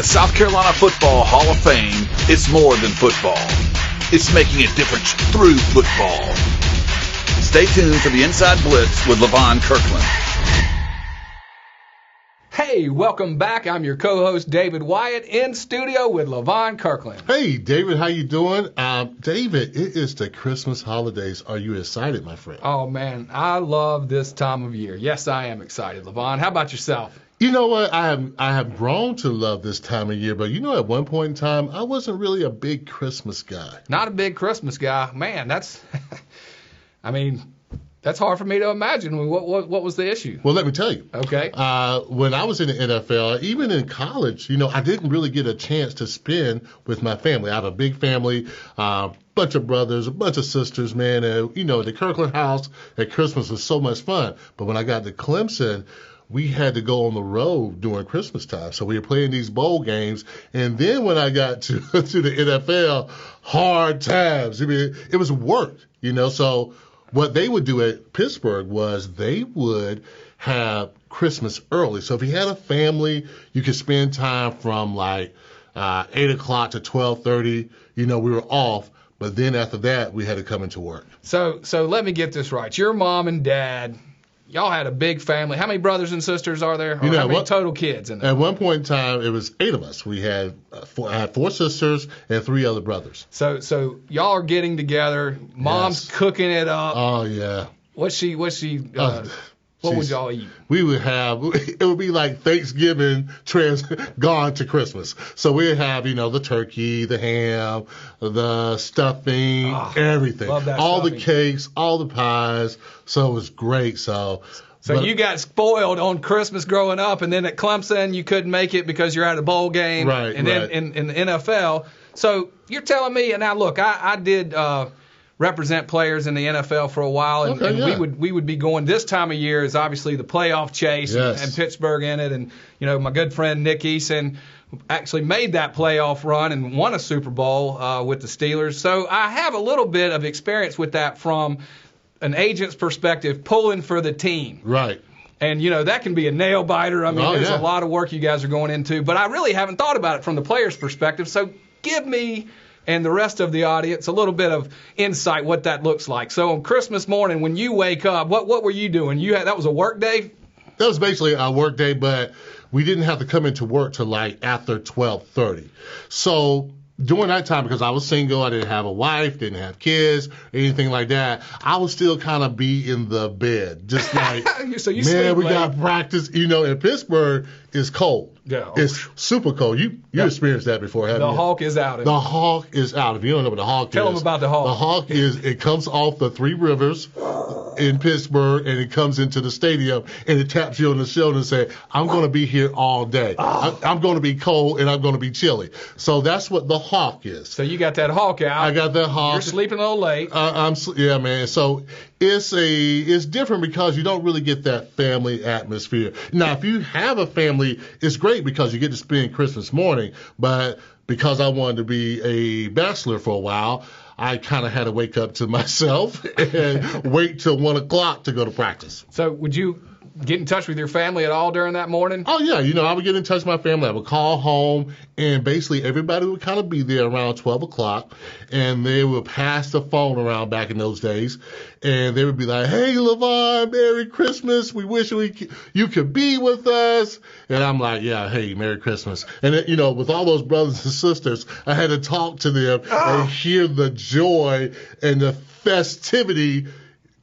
the South Carolina Football Hall of Fame, it's more than football. It's making a difference through football. Stay tuned for the Inside Blitz with Levon Kirkland. Hey, welcome back. I'm your co-host, David Wyatt, in studio with Levon Kirkland. Hey, David, how you doing? David, it is the Christmas holidays. Are you excited, my friend? Oh, man, I love this time of year. Yes, I am excited, Levon. How about yourself? You know what? I have grown to love this time of year, but at one point in time, I wasn't really a big Christmas guy. Not a big Christmas guy. Man, that's that's hard for me to imagine. What was the issue? Well, let me tell you. Okay. When I was in the NFL, even in college, I didn't really get a chance to spend with my family. I have a big family, bunch of brothers, a bunch of sisters, man. And, the Kirkland house at Christmas was so much fun. But when I got to Clemson, we had to go on the road during Christmas time. So we were playing these bowl games. And then when I got to the NFL, hard times. It was work, So what they would do at Pittsburgh was they would have Christmas early. So if you had a family, you could spend time from 8 o'clock to 12:30. We were off. But then after that, we had to come into work. So let me get this right. Your mom and dad, y'all had a big family. How many brothers and sisters are there? Or how many total kids in there? At one point in time, it was 8 of us. We had I had 4 sisters and 3 other brothers. So y'all are getting together. Mom's cooking it up. Oh yeah. What would y'all eat? We would have, it would be like Thanksgiving gone to Christmas. So we'd have, the turkey, the ham, the stuffing, everything. Love that all stuffing. The cakes, all the pies. So it was great. So you got spoiled on Christmas growing up, and then at Clemson you couldn't make it because you're at a bowl game. Right. And then in the NFL. So you're telling me, and now look, I did represent players in the NFL for a while, and we would be going this time of year is obviously the playoff chase and Pittsburgh in it, and my good friend Nick Eason actually made that playoff run and won a Super Bowl with the Steelers. So I have a little bit of experience with that from an agent's perspective, pulling for the team. Right. And, that can be a nail biter. There's a lot of work you guys are going into, but I really haven't thought about it from the player's perspective. So give me and the rest of the audience a little bit of insight what that looks like. So on Christmas morning, when you wake up, what were you doing? That was a work day? That was basically a work day, but we didn't have to come into work till after 12:30. So during that time, because I was single, I didn't have a wife, didn't have kids, anything like that, I would still kind of be in the bed, just like, so you man, we late. got practice. In Pittsburgh, it's cold. Yeah. It's super cold. You experienced that before, haven't you? The Hawk is out. The Hawk is out. If you don't know what the Hawk is. Tell them about the Hawk. The Hawk it comes off the 3 rivers in Pittsburgh, and it comes into the stadium, and it taps you on the shoulder and says, I'm going to be here all day. I'm going to be cold, and I'm going to be chilly. So that's what the Hawk is. So you got that Hawk out. I got that Hawk. You're sleeping a little late. Yeah, man. So it's different because you don't really get that family atmosphere. Now, if you have a family, it's great because you get to spend Christmas morning. But because I wanted to be a bachelor for a while, I kind of had to wake up to myself and wait till 1 o'clock to go to practice. So would you get in touch with your family at all during that morning? Oh, yeah. I would get in touch with my family. I would call home, and basically everybody would kind of be there around 12 o'clock, and they would pass the phone around back in those days, and they would be like, hey, Levon, Merry Christmas. We wish you could be with us. And I'm like, yeah, hey, Merry Christmas. And, with all those brothers and sisters, I had to talk to them and hear the joy and the festivity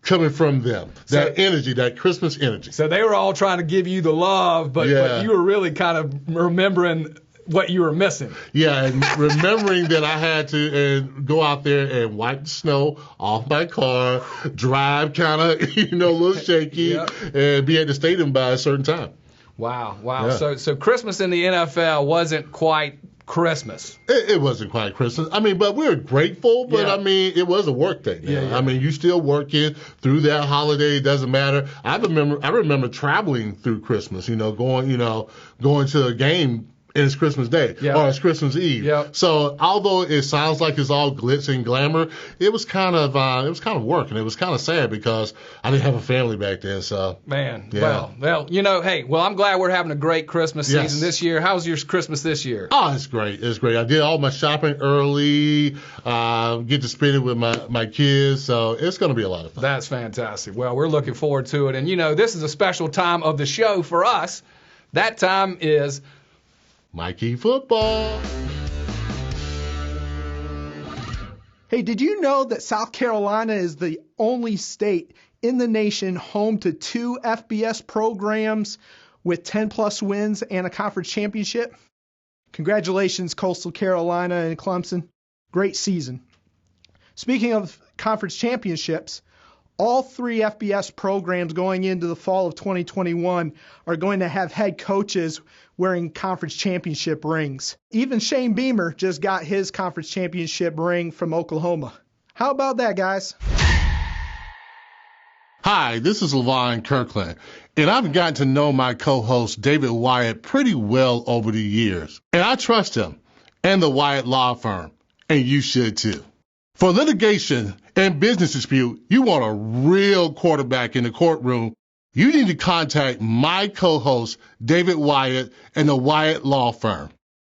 coming from them, that energy, that Christmas energy. So they were all trying to give you the love, but you were really kind of remembering what you were missing. Yeah, and remembering that I had to go out there and wipe the snow off my car, drive kind of, a little shaky, and be at the stadium by a certain time. Wow. Yeah. So Christmas in the NFL wasn't quite Christmas. It wasn't quite Christmas. But we were grateful, but it was a work day. Yeah. You still working through that holiday. It doesn't matter. I remember traveling through Christmas, going to a game and it's Christmas Day or it's Christmas Eve. Yep. So although it sounds like it's all glitz and glamour, it was kind of work, and it was kind of sad because I didn't have a family back then. So man, yeah. well, I'm glad we're having a great Christmas season this year. How's your Christmas this year? Oh, it's great. It's great. I did all my shopping early. Get to spend it with my kids, so it's going to be a lot of fun. That's fantastic. Well, we're looking forward to it, and this is a special time of the show for us. That time is Mikey Football. Hey, did you know that South Carolina is the only state in the nation home to 2 FBS programs with 10-plus wins and a conference championship? Congratulations, Coastal Carolina and Clemson. Great season. Speaking of conference championships, all 3 FBS programs going into the fall of 2021 are going to have head coaches wearing conference championship rings. Even Shane Beamer just got his conference championship ring from Oklahoma. How about that, guys? Hi, this is Levon Kirkland, and I've gotten to know my co-host David Wyatt pretty well over the years, and I trust him and the Wyatt Law Firm, and you should too. For litigation and business dispute, you want a real quarterback in the courtroom, you need to contact my co-host David Wyatt and the Wyatt Law Firm.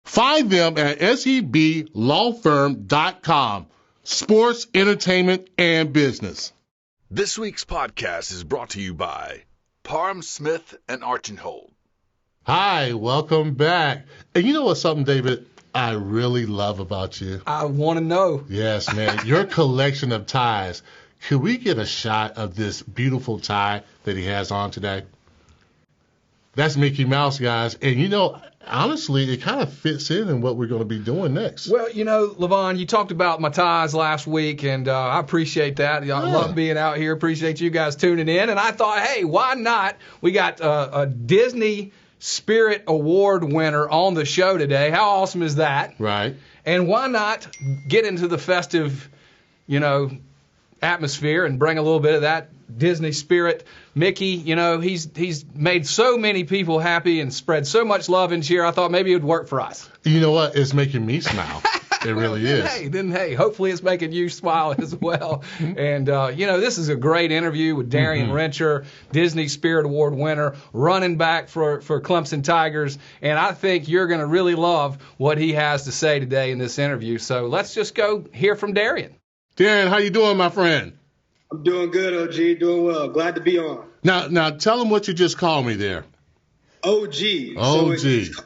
Find them at seblawfirm.com. Sports, entertainment, and business. This week's podcast is brought to you by Parham Smith and Archenhold. Hi, welcome back. And you know what's something, David, I really love about you? I want to know. Yes, man. Your collection of ties. Could we get a shot of this beautiful tie that he has on today? That's Mickey Mouse, guys. And, honestly, it kind of fits in what we're going to be doing next. Well, Levon, you talked about my ties last week, and I appreciate that. I love being out here. Appreciate you guys tuning in. And I thought, hey, why not? We got a Disney Spirit Award winner on the show today. How awesome is that? Right. And why not get into the festive, atmosphere and bring a little bit of that Disney spirit. Mickey, he's made so many people happy and spread so much love and cheer. I thought maybe it would work for us. You know what? It's making me smile. It really is. Hey, hopefully it's making you smile as well. And, this is a great interview with Darien Rencher, Disney Spirit Award winner, running back for Clemson Tigers. And I think you're going to really love what he has to say today in this interview. So let's just go hear from Darien. Darien, how you doing, my friend? I'm doing good, OG. Doing well. Glad to be on. Now tell them what you just called me there. OG. OG. So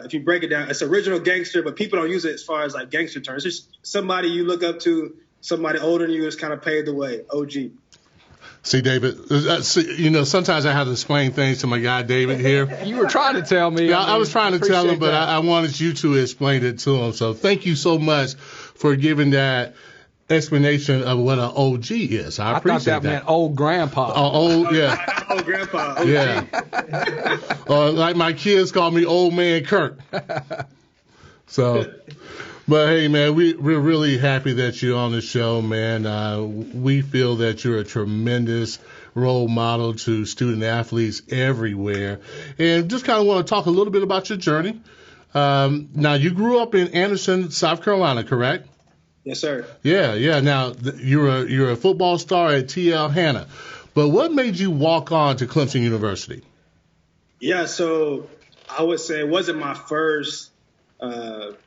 if you break it down, it's original gangster, but people don't use it as far as like gangster terms. It's just somebody you look up to, somebody older than you that's kind of paved the way. OG. See, David, sometimes I have to explain things to my guy David here. You were trying to tell me. Yeah, I was trying to tell him, but I wanted you to explain it to him. So thank you so much for giving that explanation of what an OG is. I appreciate thought that meant old grandpa. Old, yeah. Old grandpa. OG. Yeah. Like my kids call me Old Man Kirk. So, but hey, man, we're really happy that you're on the show, man. We feel that you're a tremendous role model to student athletes everywhere. And just kind of want to talk a little bit about your journey. Now, you grew up in Anderson, South Carolina, correct? Yes, sir. Yeah. Now, you're a football star at TL Hanna. But what made you walk on to Clemson University? Yeah, so I would say it wasn't my first. There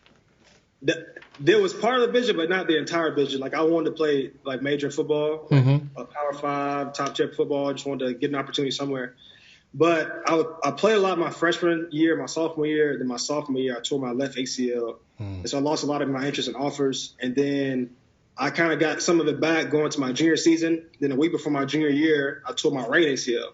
was part of the vision, but not the entire vision. Like, I wanted to play, like, major football, a Power 5, top-tier football. I just wanted to get an opportunity somewhere. But I played a lot my freshman year, my sophomore year. Then my sophomore year, I tore my left ACL. And so I lost a lot of my interest and offers. And then I kind of got some of it back going to my junior season. Then a week before my junior year, I tore my right ACL.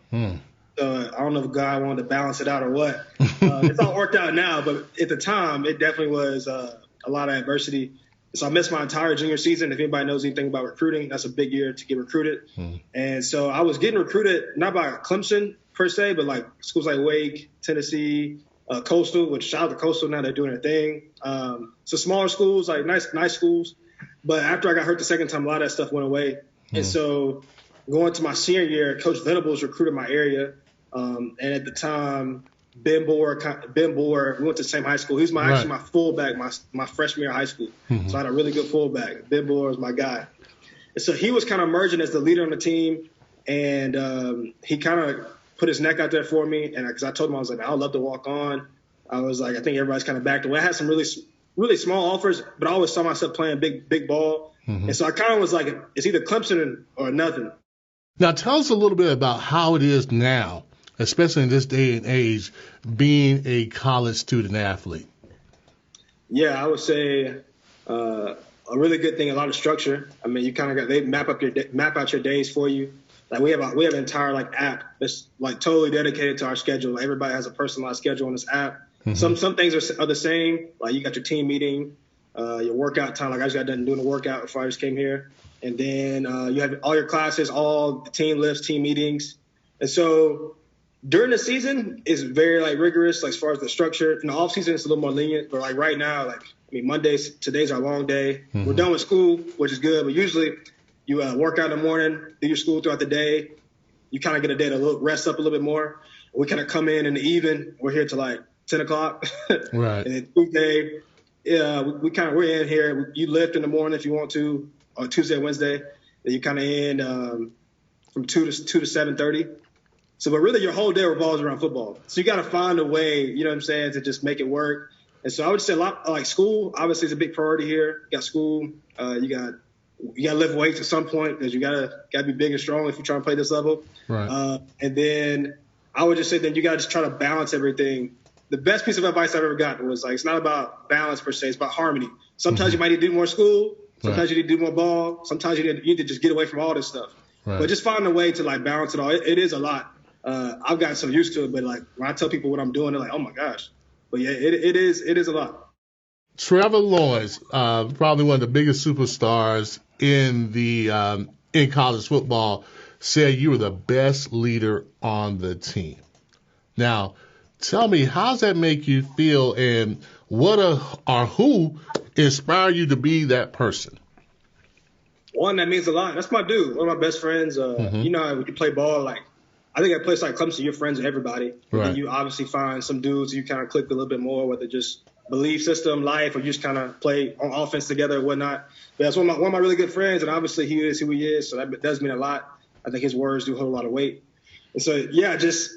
So I don't know if God wanted to balance it out or what. It's all worked out now. But at the time, it definitely was a lot of adversity. So I missed my entire junior season. If anybody knows anything about recruiting, that's a big year to get recruited. And so I was getting recruited not by Clemson per se, but like schools like Wake, Tennessee, Coastal, which shout out to Coastal, now they're doing their thing. So smaller schools, like nice schools. But after I got hurt the second time, a lot of that stuff went away. And so going to my senior year, Coach Venables recruited my area. And at the time, Ben Boer, we went to the same high school. He was actually my fullback my freshman year of high school. So I had a really good fullback. Ben Boer was my guy. And so he was kind of emerging as the leader on the team, and he kind of put his neck out there for me. And because I told him, I was like, I would love to walk on. I was like, I think everybody's kind of backed away. I had some really small offers, but I always saw myself playing big ball. And so I kind of was like, it's either Clemson or nothing. Now, tell us a little bit about how it is now, especially in this day and age, being a college student athlete. Yeah, I would say a really good thing, a lot of structure. I mean, you kind of they map out your days for you. Like we have an entire like app that's like totally dedicated to our schedule. Like, everybody has a personalized schedule on this app. Some things are the same. Like you got your team meeting, your workout time. Like I just got done doing a workout before I just came here. And then you have all your classes, all the team lifts, team meetings. And so during the season is very like rigorous, like as far as the structure. In the off season, it's a little more lenient. But like right now, like I mean, today's our long day. We're done with school, which is good. But usually you work out in the morning, do your school throughout the day. You kind of get a day to rest up a little bit more. We kind of come in the evening. We're here till like 10 o'clock. Right. And then Tuesday, we're in here. You lift in the morning if you want to, on Tuesday, Wednesday. Then you kind of in from 2 to 7:30. So, but really your whole day revolves around football. So you got to find a way, you know what I'm saying, to just make it work. And so I would say a lot like school, obviously, is a big priority here. You got school. You got to lift weights at some point because you got to be big and strong if you're trying to play this level. Right. And then I would just say then you got to just try to balance everything. The best piece of advice I've ever gotten was like, it's not about balance per se, it's about harmony. Sometimes you might need to do more school. Sometimes you need to do more ball. Sometimes you need to just get away from all this stuff. Right. But just find a way to like balance it all. It is a lot. I've gotten so used to it, but like when I tell people what I'm doing, they're like, oh my gosh. But yeah, it is a lot. Trevor Lawrence, probably one of the biggest superstars in college football, said you were the best leader on the team. Now, tell me, how does that make you feel, and who inspired you to be that person? One, that means a lot. That's my dude, one of my best friends. You know, when you play ball, like I think at a place like Clemson, you're friends with everybody. Right. And you obviously find some dudes you kind of click a little bit more, whether just belief system, life, or you just kind of play on offense together or whatnot. But that's one of my really good friends, and obviously he is who he is, so that does mean a lot. I think his words do hold a lot of weight. And so, yeah, just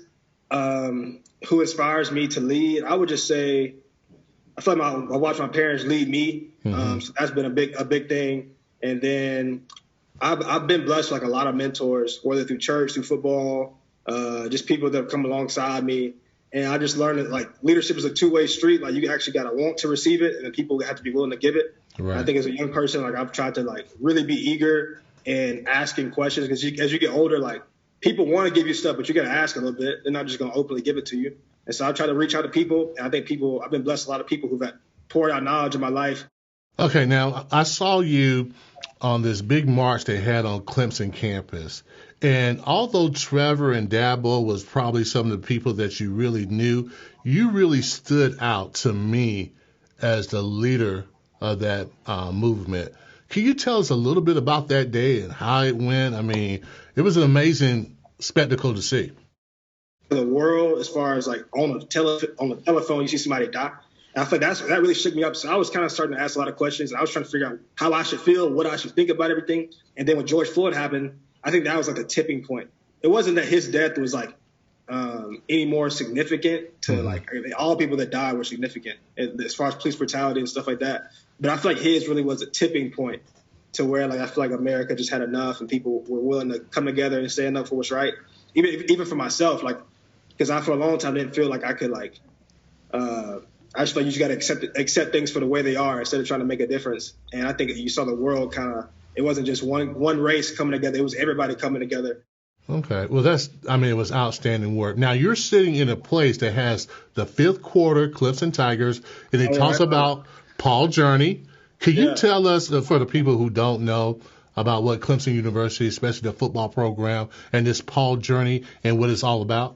who inspires me to lead, I would just say I feel like I watch my parents lead me. So that's been a big thing. And then I've been blessed with like a lot of mentors, whether through church, through football, just people that have come alongside me. And I just learned that like leadership is a two-way street. Like you actually got to want to receive it, and then people have to be willing to give it. Right. I think as a young person, like I've tried to like really be eager and asking questions, because as you get older, like people want to give you stuff, but you got to ask a little bit. They're not just going to openly give it to you. And so I try to reach out to people, and I think I've been blessed with a lot of people who've poured out knowledge in my life. Okay, now I saw you on this big march they had on Clemson campus. And although Trevor and Dabo was probably some of the people that you really knew, you really stood out to me as the leader of that movement. Can you tell us a little bit about that day and how it went? I mean, it was an amazing spectacle to see. The world, as far as like on the telephone, you see somebody die. And I feel like that really shook me up. So I was kind of starting to ask a lot of questions, and I was trying to figure out how I should feel, what I should think about everything. And then when George Floyd happened, I think that was like a tipping point. It wasn't that his death was like any more significant to like all people that died were significant as far as police brutality and stuff like that. But I feel like his really was a tipping point to where like I feel like America just had enough, and people were willing to come together and stand up for what's right. Even for myself, like because I for a long time didn't feel like I could like. I just feel like you just got to accept things for the way they are instead of trying to make a difference. And I think you saw the world kind of. It wasn't just one race coming together. It was everybody coming together. Okay. Well, it was outstanding work. Now, you're sitting in a place that has the fifth quarter Clemson Tigers, and it talks about Paul Journey. Can you tell us, for the people who don't know, about what Clemson University, especially the football program, and this Paul Journey and what it's all about?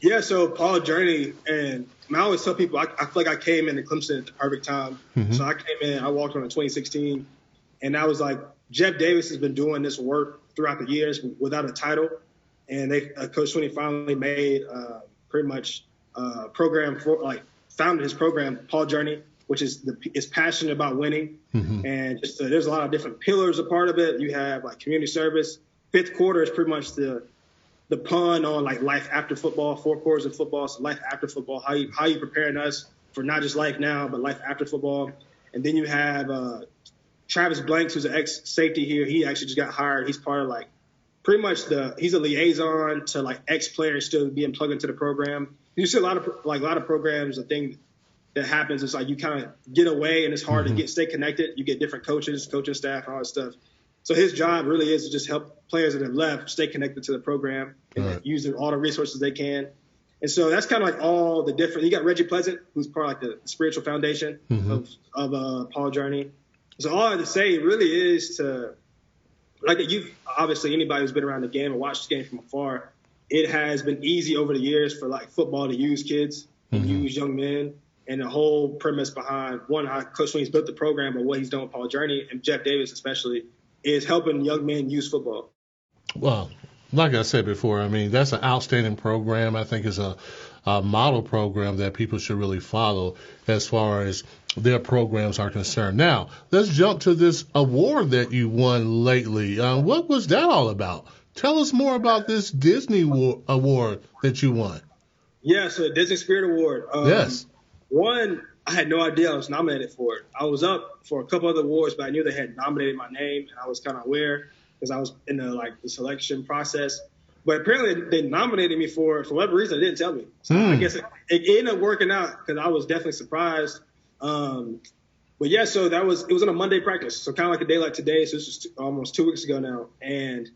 Yeah, so Paul Journey, and I always tell people, I feel like I came into Clemson at the perfect time. So I came in, I walked on in 2016, and I was like, Jeff Davis has been doing this work throughout the years without a title, and Coach Sweeney finally made pretty much program founded his program, Paul Journey, which is passionate about winning. And just there's a lot of different pillars a part of it. You have like community service. Fifth quarter is pretty much the pun on like life after football. 4 quarters of football, so life after football. How you preparing us for not just life now, but life after football. And then you have Travis Blanks, who's an ex-safety here. He actually just got hired. He's part of like pretty much he's a liaison to like ex-players still being plugged into the program. You see a lot of programs. The thing that happens is like you kind of get away and it's hard to stay connected. You get different coaches, coaching staff, and all that stuff. So his job really is to just help players that have left stay connected to the program and use all the resources they can. And so that's kind of like all the different. You got Reggie Pleasant, who's part of like the spiritual foundation of Paul Journey. So all I have to say really is to, like, you've obviously anybody who's been around the game and watched the game from afar, it has been easy over the years for like football to use kids and use young men. And the whole premise behind how Coach Sweeney's built the program and what he's done with Paul Journey and Jeff Davis especially is helping young men use football. Well, like I said before, I mean, that's an outstanding program. I think it's a model program that people should really follow as far as their programs are concerned. Now, let's jump to this award that you won lately. What was that all about? Tell us more about this Disney award that you won. Yeah, so the Disney Spirit Award. Yes. One, I had no idea I was nominated for it. I was up for a couple other awards, but I knew they had nominated my name, and I was kind of aware because I was in the selection process. But apparently they nominated me for whatever reason. They didn't tell me. So I guess it ended up working out because I was definitely surprised. But yeah, so it was on a Monday practice, so kind of like a day like today. So this was almost 2 weeks ago now, and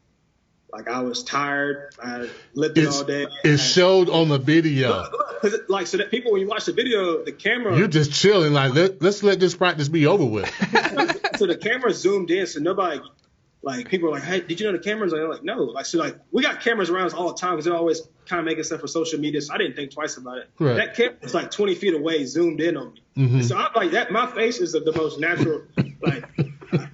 like I was tired. I lifted all day. It showed on the video. Like, so that people, when you watch the video, the camera. You're just chilling. Like, let's let this practice be over with. So the camera zoomed in, so nobody, like, people were like, hey, did you know the cameras? And I'm like, no. Like, so like, we got cameras around us all the time because they're always kind of making stuff for social media. So I didn't think twice about it. Right. That camera was like 20 feet away, zoomed in on me. And so I'm like, that. My face is the most natural. Like,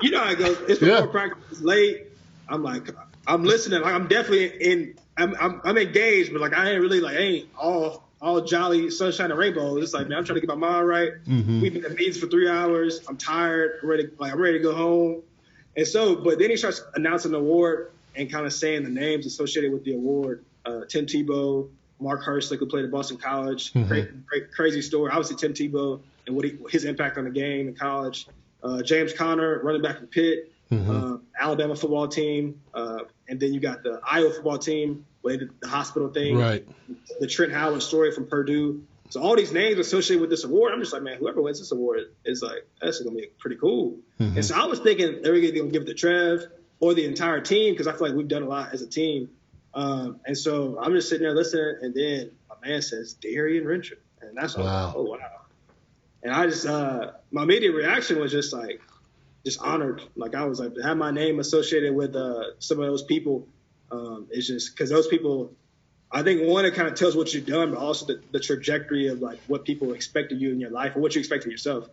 you know how it goes. It's before practice. It's late. I'm like, I'm listening. Like, I'm definitely I'm engaged, but like I ain't all jolly sunshine and rainbows. It's like, man, I'm trying to get my mind right. We've been in meetings for 3 hours. I'm tired. I'm ready to go home. And so, but then he starts announcing the award and kind of saying the names associated with the award. Tim Tebow, Mark Hurst, who played at Boston College. Crazy story. Obviously, Tim Tebow and his impact on the game in college. James Conner, running back from Pitt. Alabama football team. And then you got the Iowa football team, the hospital thing. Right. The Trent Howard story from Purdue. So all these names associated with this award, I'm just like, man, whoever wins this award is like, that's going to be pretty cool. And so I was thinking they were going to give it to Trev or the entire team because I feel like we've done a lot as a team. And so I'm just sitting there listening, and then my man says, Darien Rencher. And that's like, oh, wow. And I just, my immediate reaction was just like, just honored. Like, I was like, to have my name associated with some of those people, it's just because those people, I think, one, it kind of tells what you've done, but also the trajectory of like what people expect of you in your life or what you expect of yourself.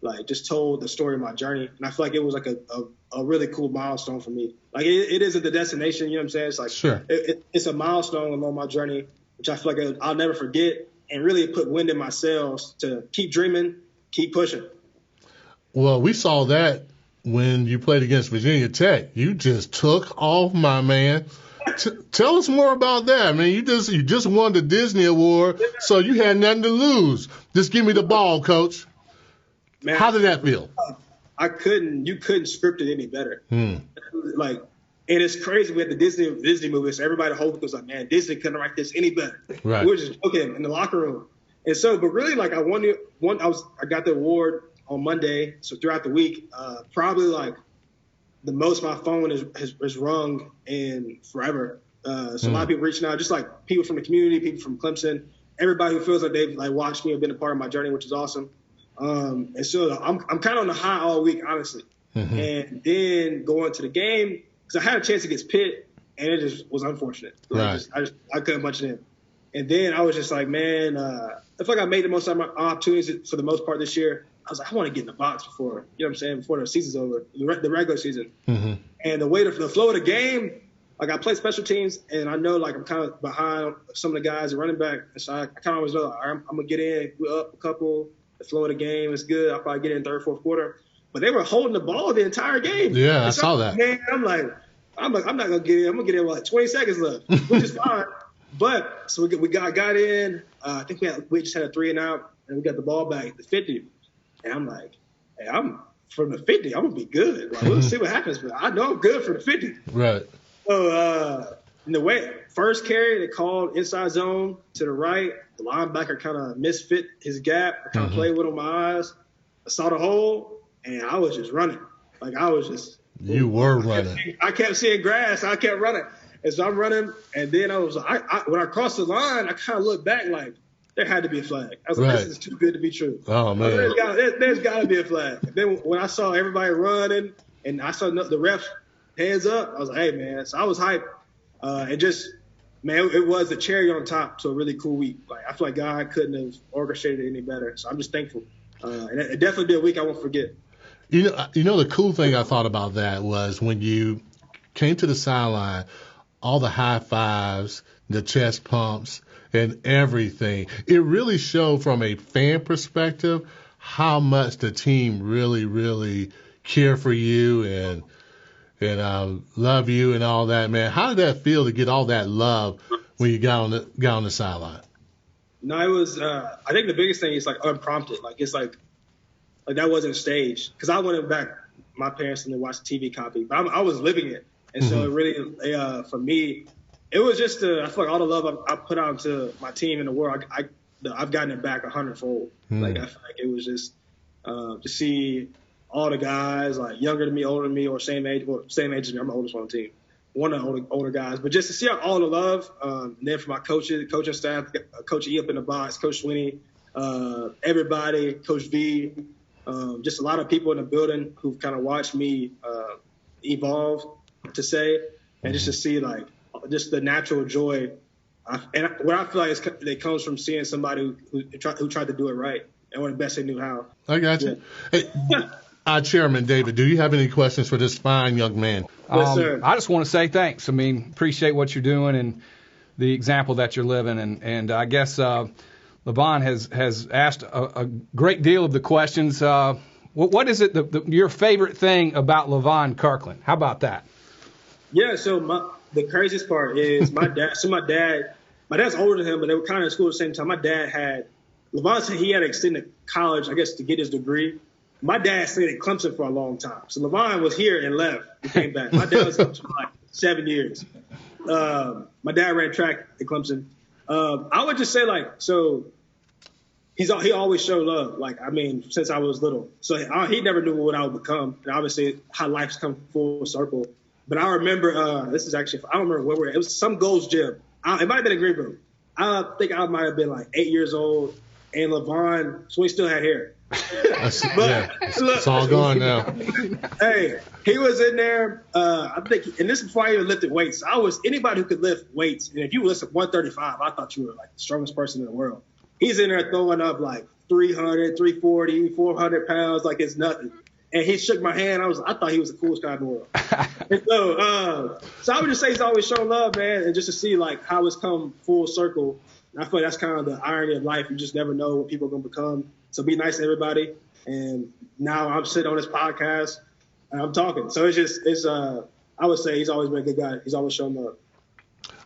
Like, just told the story of my journey, and I feel like it was like a really cool milestone for me. Like, it isn't the destination, you know what I'm saying? It's like, sure, it's a milestone along my journey, which I feel like I'll never forget, and really put wind in my sails to keep dreaming, keep pushing. Well, we saw that when you played against Virginia Tech. You just took off, my man. Tell us more about that. I mean, you just won the Disney Award, so you had nothing to lose. Just give me the ball, Coach. Man, how did that feel? You couldn't script it any better. Like, and it's crazy. We had the Disney movie, so everybody hoped was like, man, Disney couldn't write this any better. Right. We were just joking in the locker room. And so, but really, like, I got the award on Monday. So throughout the week, probably like the most my phone has rung in forever. So a lot of people reaching out, just like people from the community, people from Clemson, everybody who feels like they've like watched me or been a part of my journey, which is awesome. And so I'm kind of on the high all week, honestly. And then going to the game, because I had a chance against Pitt, and it just was unfortunate. Like, I couldn't punch it in. And then I was just like, man, I feel like I made the most of my opportunities for the most part this year. I was like, I want to get in the box before, you know what I'm saying, before the season's over, the regular season. And the way the flow of the game, like I play special teams, and I know like I'm kind of behind some of the guys running back, and so I kind of always know I'm gonna get in. We're up a couple. The flow of the game is good. I'll probably get in third, fourth quarter. But they were holding the ball the entire game. Yeah, I saw that. Man, I'm not gonna get in. I'm gonna get in with like 20 seconds left, which is fine. But so we got in. I think we just had a 3 and out, and we got the ball back at the 50. And I'm like, hey, I'm from the 50. I'm gonna be good. Like, we'll see what happens, but I know I'm good for the 50. Right. So in the way first carry, they called inside zone to the right. The linebacker kind of misfit his gap. I kind of played with him with my eyes. I saw the hole, and I was just running. Like I was just. You were running. I kept seeing grass. I kept running. And so I'm running, and then I was when I crossed the line, I kind of looked back like there had to be a flag. I was like, this is too good to be true. Oh, man. There's got to be a flag. And then when I saw everybody running and I saw the ref hands up, I was like, hey, man. So I was hyped. And just, man, it was the cherry on top to a really cool week. Like I feel like God couldn't have orchestrated it any better. So I'm just thankful. And it definitely be a week I won't forget. You know, the cool thing I thought about that was when you came to the sideline, all the high fives, the chest pumps, and everything. It really showed from a fan perspective how much the team really, really care for you and love you and all that, man. How did that feel to get all that love when you got on the sideline? No, it was. I think the biggest thing is like unprompted. Like it's like that wasn't staged because I went back. My parents and they watched the TV copy, but I was living it, and so it really, for me, it was just. I feel like all the love I put out to my team in the world, I've gotten it back 100-fold. Like I feel like it was just to see all the guys like younger than me, older than me, or same age as me. I'm the oldest one on the team. One of the older guys, but just to see all the love, and then for my coaching staff, Coach E up in the box, Coach Sweeney, everybody, Coach V, just a lot of people in the building who've kind of watched me evolve, to say, and just to see like just the natural joy, and what I feel like it comes from seeing somebody who tried to do it right and one of the best they knew how. I got you. Yeah. Hey, Chairman David, do you have any questions for this fine young man? Yes, sir. I just want to say thanks. I mean, appreciate what you're doing and the example that you're living. And I guess Levon has asked a great deal of the questions. What is it your favorite thing about Levon Kirkland? How about that? Yeah, so the craziest part is my dad. So my dad's older than him, but they were kind of in school at the same time. My dad Levon said he had to extend to college, I guess, to get his degree. My dad stayed at Clemson for a long time. So Levon was here and left. He came back. My dad was at Clemson for like 7 years. My dad ran track at Clemson. I would just say, like, so he always showed love. Like, I mean, since I was little. So he never knew what I would become. And obviously how life's come full circle. But I remember, this is actually, I don't remember where we're at. It was some Gold's Gym. It might have been in Greenville. I think I might have been like 8 years old. And Levon, so he still had hair. It's all gone now. Hey, he was in there. I think, and this is before I even lifted weights. Anybody who could lift weights, and if you lift 135, I thought you were like the strongest person in the world. He's in there throwing up like 300, 340, 400 pounds like it's nothing. And he shook my hand. I thought he was the coolest guy in the world. And so I would just say he's always shown love, man, and just to see like how it's come full circle. And I feel like that's kind of the irony of life. You just never know what people are going to become. So be nice to everybody. And now I'm sitting on this podcast and I'm talking. So I would say he's always been a good guy. He's always shown love.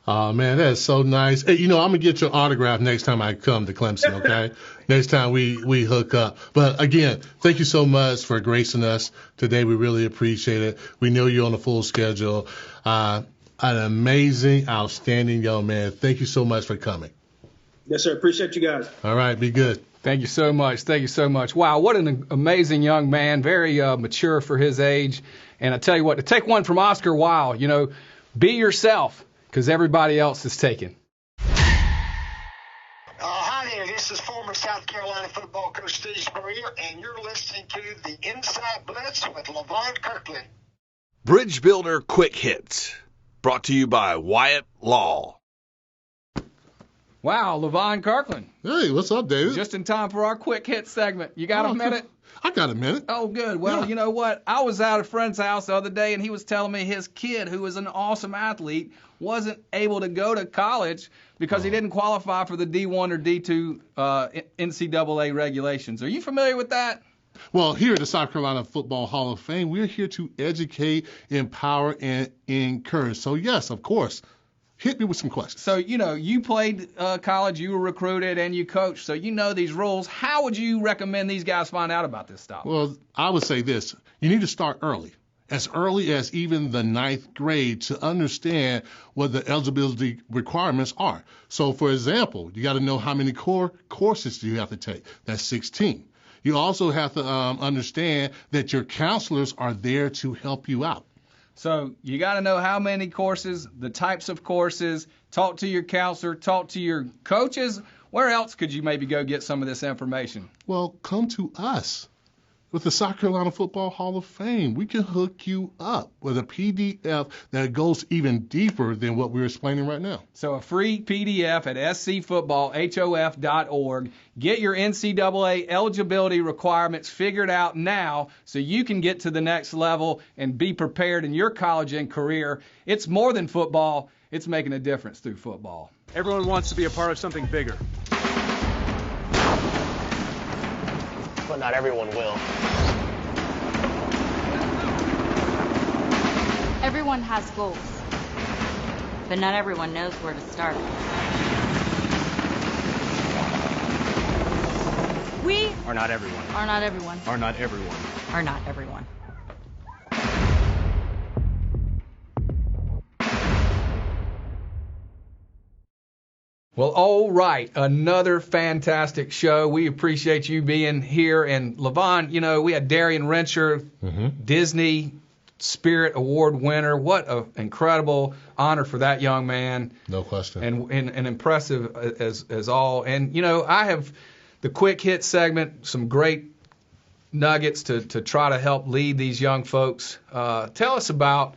Oh, man, that's so nice. Hey, I'm going to get your autograph next time I come to Clemson, okay? Next time we hook up. But, again, thank you so much for gracing us today. We really appreciate it. We know you're on a full schedule. An amazing, outstanding young man. Thank you so much for coming. Yes, sir. Appreciate you guys. All right. Be good. Thank you so much. Thank you so much. Wow, what an amazing young man, very mature for his age. And I tell you what, to take one from Oscar Wilde, be yourself because everybody else is taken. Hi there, this is former South Carolina football coach Steve Spurrier, and you're listening to the Inside Blitz with Levon Kirkland. Bridge Builder Quick Hits, brought to you by Wyatt Law. Wow, Levon Kirkland. Hey, what's up, David? Just in time for our Quick Hit segment. You got a minute? I got a minute. Oh, good. Well, You know what? I was at a friend's house the other day, and he was telling me his kid, who was an awesome athlete, wasn't able to go to college because he didn't qualify for the D1 or D2 NCAA regulations. Are you familiar with that? Well, here at the South Carolina Football Hall of Fame, we're here to educate, empower, and encourage. So, yes, of course. Hit me with some questions. So, you played college, you were recruited, and you coached, so you know these rules. How would you recommend these guys find out about this stuff? Well, I would say this. You need to start early as even the 9th grade, to understand what the eligibility requirements are. So, for example, you got to know how many core courses you have to take. That's 16. You also have to understand that your counselors are there to help you out. So you got to know how many courses, the types of courses, talk to your counselor, talk to your coaches. Where else could you maybe go get some of this information? Well, come to us. With the South Carolina Football Hall of Fame, we can hook you up with a PDF that goes even deeper than what we're explaining right now. So a free PDF at scfootballhof.org. Get your NCAA eligibility requirements figured out now so you can get to the next level and be prepared in your college and career. It's more than football. It's making a difference through football. Everyone wants to be a part of something bigger. But not everyone will. Everyone has goals, but not everyone knows where to start. We Are not everyone. are not everyone. Are not everyone. Are not everyone. Well, all right, another fantastic show. We appreciate you being here. And Levon, we had Darien Rencher, Disney Spirit Award winner. What an incredible honor for that young man. No question. And impressive as all. And, I have the Quick Hit segment, some great nuggets to try to help lead these young folks. Tell us about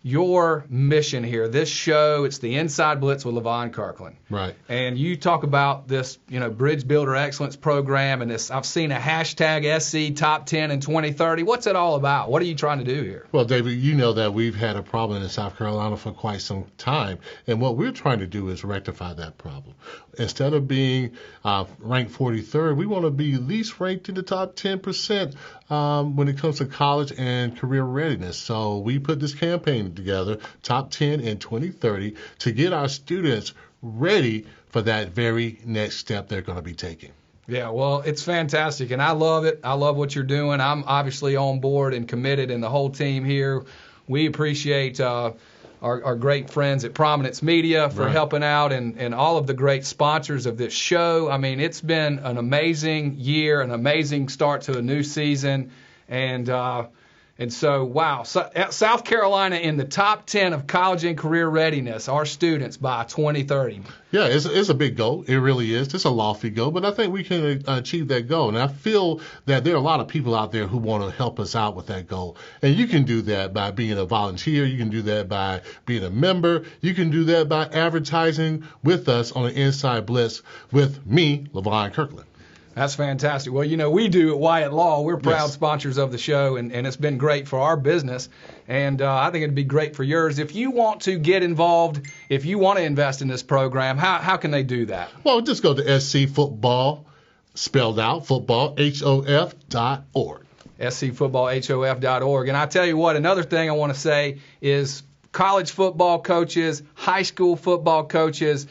your mission here. This show, it's the Inside Blitz with Levon Kirkland. Right. And you talk about this, Bridge Builder Excellence Program, and this. I've seen a hashtag SC Top 10 in 2030. What's it all about? What are you trying to do here? Well, David, you know that we've had a problem in South Carolina for quite some time, and what we're trying to do is rectify that problem. Instead of being ranked 43rd, we want to be at least ranked in the top 10% when it comes to college and career readiness. So we put this campaign together, Top 10 in 2030, to get our students ready for that very next step they're going to be taking. Yeah, well, it's fantastic, and I love it. I love what you're doing. I'm obviously on board and committed, and the whole team here. We appreciate our great friends at Prominence Media for helping out, and all of the great sponsors of this show. I mean, it's been an amazing year, an amazing start to a new season, and so, wow, South Carolina in the top 10 of college and career readiness, our students by 2030. Yeah, it's a big goal. It really is. It's a lofty goal, but I think we can achieve that goal. And I feel that there are a lot of people out there who want to help us out with that goal. And you can do that by being a volunteer. You can do that by being a member. You can do that by advertising with us on the Inside Blitz with me, Levon Kirkland. That's fantastic. Well, we do at Wyatt Law. We're proud sponsors of the show, and it's been great for our business. And I think it'd be great for yours. If you want to get involved, if you want to invest in this program, how can they do that? Well, just go to SC Football, spelled out, football, HOF.org. scfootballhof.org. And I tell you what, another thing I want to say is college football coaches, high school football coaches,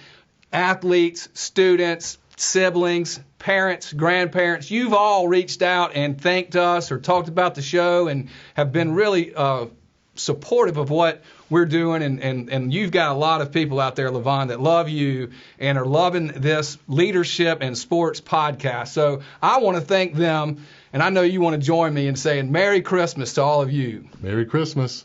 athletes, students, siblings, parents, grandparents, you've all reached out and thanked us or talked about the show and have been really supportive of what we're doing. And you've got a lot of people out there, Levon, that love you and are loving this leadership and sports podcast. So I want to thank them, and I know you want to join me in saying Merry Christmas to all of you. Merry Christmas.